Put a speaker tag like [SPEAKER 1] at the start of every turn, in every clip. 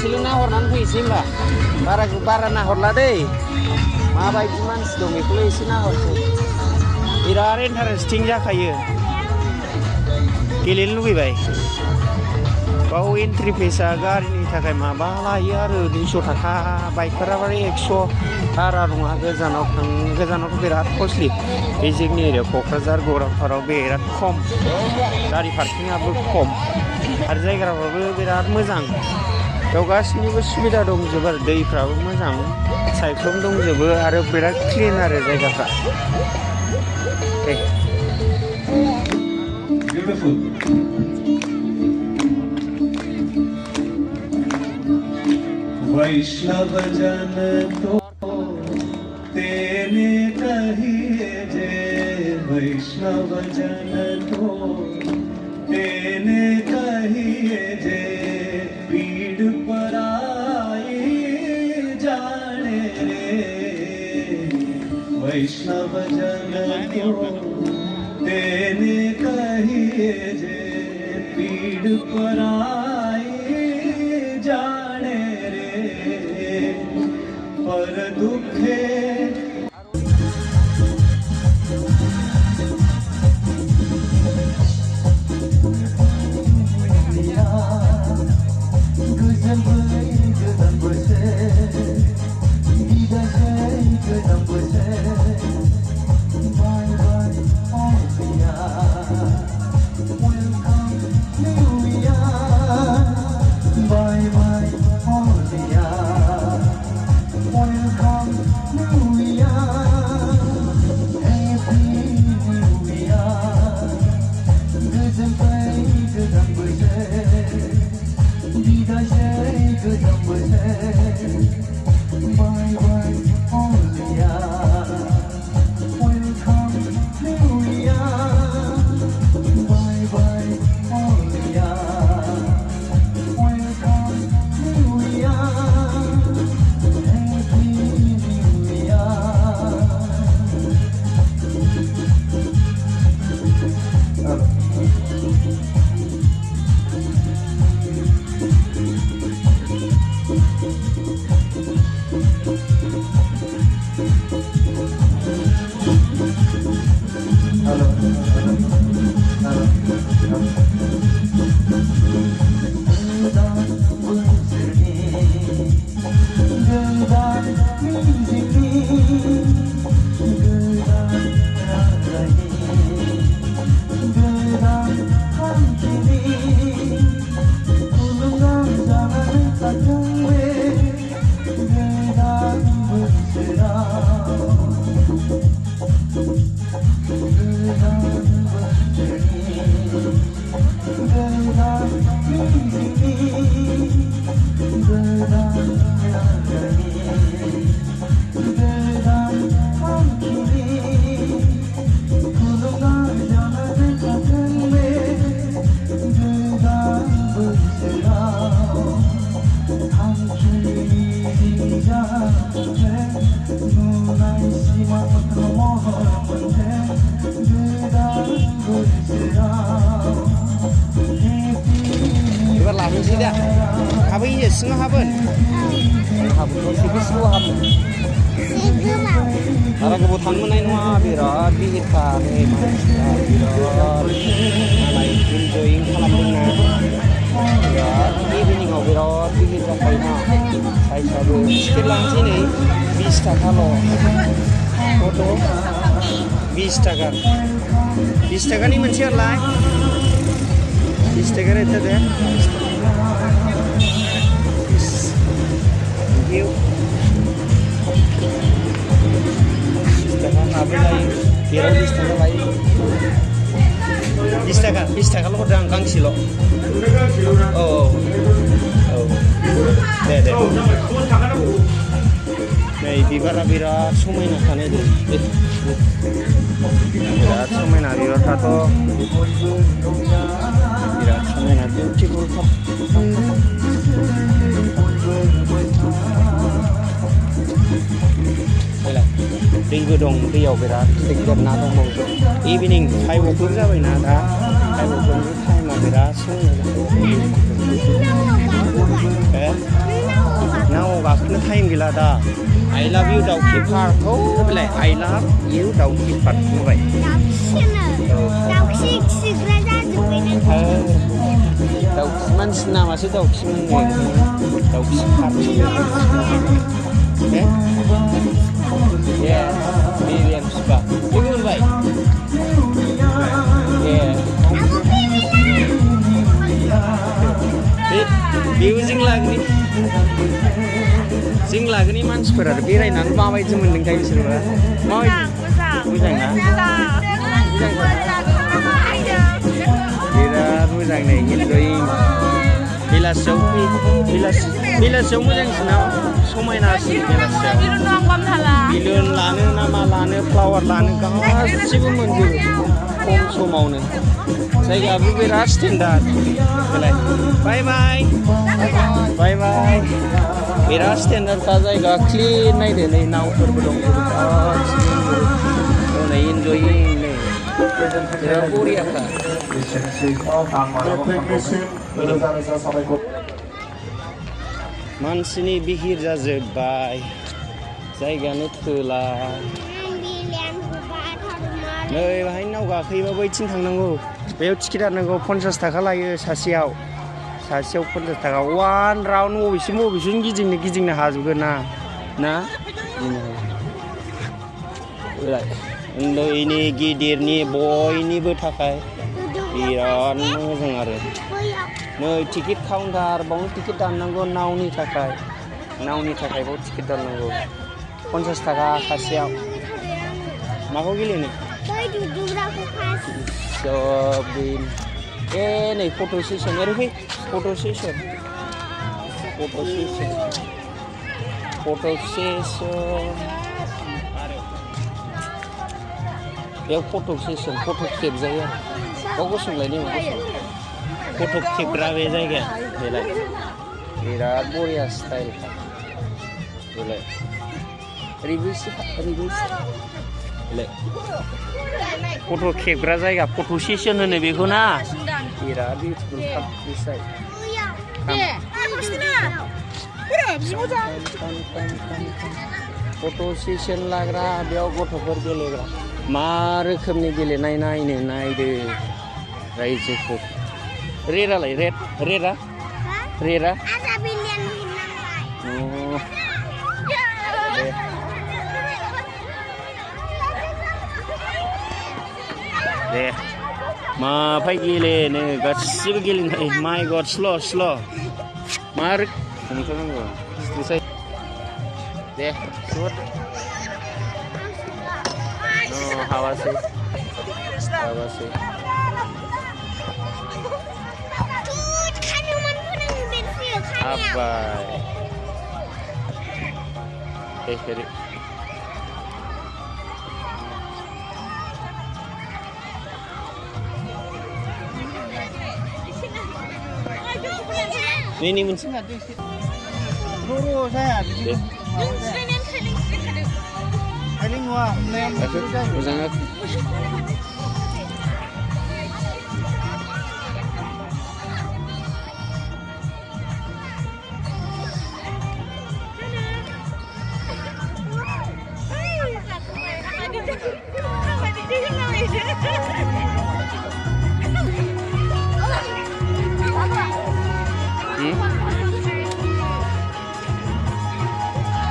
[SPEAKER 1] एसेल' नाहरनानै फैनोसै होमबा बारा नाहरला दै माबायदि मानसि दं बेखौल' एसे नाहरसै बिराद इन्टारेस्टिं जाखायो गेलेनो लुबैबाय बाव एन्ट्रि फिसा गारिनि थाखाय माबा लायो आरो 200 थाखा बाइकफोराबो 100 बारा नङा गोजानावथ' बिराद कस्टलि बे जोंनि एरियायाव क'क्राझार गौरांफोराव बिराद खम गारि पार्किंआबो खम आरो जायगाफ्राबो बिराद मोजां बेयाव गासिनिबो सुबिदा दंजोबो आरो दैफ्राबो मोजां सायख्लुम दंजोबो आरो बिराद क्लिन आरो जायगाफ्रा
[SPEAKER 2] वैष्णव जन तो तेने कहिए जे वैष्णव जन तो तेने कहिए जे पीड़ पराई जाने रे वैष्णव जन तो तेने कहिए जे पीड़ पराई जाने पर दुखे
[SPEAKER 1] हाबहैयो सिङाव हाबोन हाबोन सिङाव हाबोन बारा गोबाव थानो मोननाय नङा बिराद गिदिरखा नै मानसिफ्रा बिराद मालाय इन्जयिं खालामदोंना बिराद इभिनिंआव बिराद गिदिर जाखायोना साइजआबो टिकेट लांसै नै 20 थाखाल' फट' 20 थाखा 20 थाखानि मोनसे हरलाय 20 थाखा रेट दे बिस थाखाल' हरदों आं गांसेल' औ दे नै बिबारा बिराद समायना थानाय दं बिराद समायना बिबारफ्राथ' बिराद समायना बिउटिफुल दैबो दं दैयाव बिराद गिदिर ना दंबावो इभिनिं 5 o'clock जाबायना दा 5 o'clockनि टाइमा बिराद समायना टाइम गैला दा I love you Daoki Park होलाय I love you Daoki Park बुंबाय
[SPEAKER 3] दाउखि खिग्रा जाजोब्बाय
[SPEAKER 1] दाउखि मानसि नामासो दाउखिमोन दाउखि Park बिरियान फिफा लोगो मोनबाय बेबो जों लागोनि मानसिफोरा बेरायनानै माबायदि मोनदोंथाय बिसोरबा मोजां ना बिराद मोजां नै इन्जयिं बेलासियाव मोजांसिन ना समायनासिन बेलासियाव बिलुन लानो ना मा लानो फ्लावार लानो गासिबो मोनजोबो खम समावनो जायगायाबो बिराद स्टेन्डार्ड बाय बाय बिराद स्टेन्डार्डखा जायगा क्लिन नायदो नै नावफोरबो दंजोबो गासिबो नै इन्जयिं नै बिराद बरियाखा मानसिनि बिहिर जाजोब्बाय जायगायानो थोला नै बाहाय नाव गाखोयोबा बैथिं थांनांगौ बेयाव टिकेट दाननांगौ 50 थाखा लायो सासेयाव 50 थाखा वान राउन्ड बबेसिम गिदिंनो हाजोबगोन ना उन्दैनि गिदिरनि बयनिबो थाखाय बिराद मोजां आरो नै टिकेट काउन्टार बावनो टिकेट दाननांगौ नावनि थाखाय बाव टिकेट दाननांगौ 50 थाखा सासेयाव माखौ गेलेनो नै फट' सेसन ओरै फै फट' सेसन बेयाव फट' खेबजायो आरो बाव गसंलायनो फट' खेबग्रा बे जायगाया बेलाय बिराद बरिया स्टाइलखा बेलाय ओरैबो फट' खेबग्रा जायगा फट' सेसन होनो बेखौ ना बिराद बिउटिफुल फट' सेसन लाग्रा बेयाव गथ'फोर गेलेग्रा मा रोखोमनि गेलेनाय नायदो रायजोफोर रेरालाय रेरा दे माफाय गेलेनो गासिबो गेलेनाय माय गड स्ल' मा रोखोमखौ दे हाबासै हाब्बाय दे ini moनसे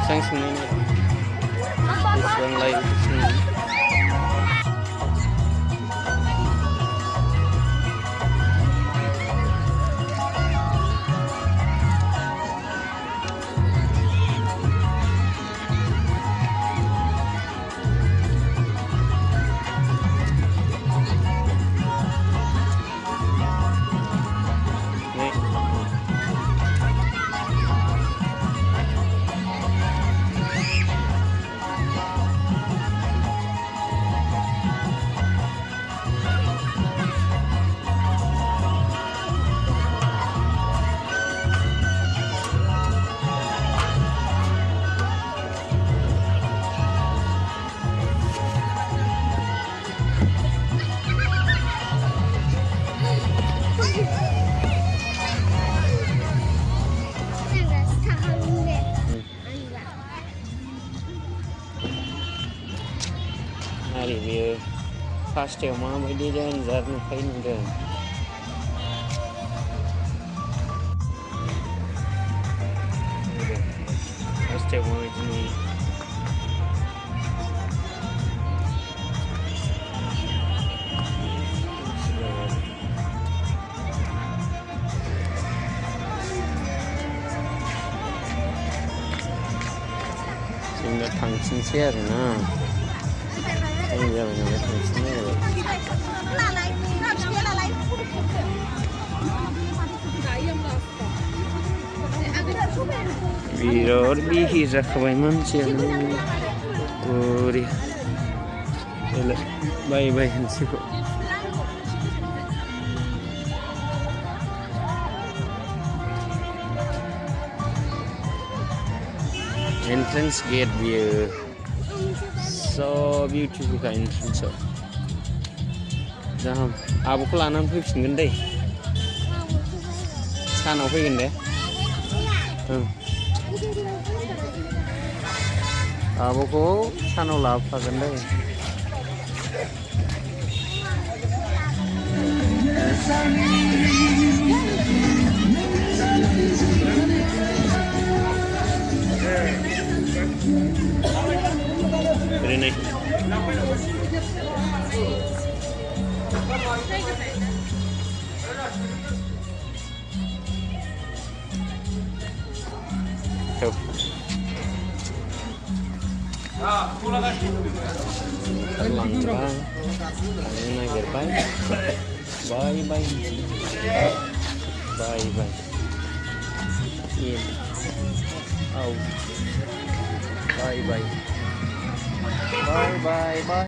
[SPEAKER 1] sanksinya yang lain फार्स्टआव माबायदि डेन्जार नुखायो नुदों फार्स्टआव माबायदि नुयो जों दा थांफिनसै आरोना टाइम जाबाय नालाय थांफिननो बिराद बिहि जाखाबाय मानसियानो ओरै बाय बाय होनसैखौ entrance gate view so beautiful ka entrance दा आब'खौ लानानै फैफिनगोन दै सानाव फैगोन दे आब'खौ सानाव लाबोफागोन दै Very nice. Terlanjang, naik bye, bye bye, bye bye, in, out, bye bye, bye bye bye.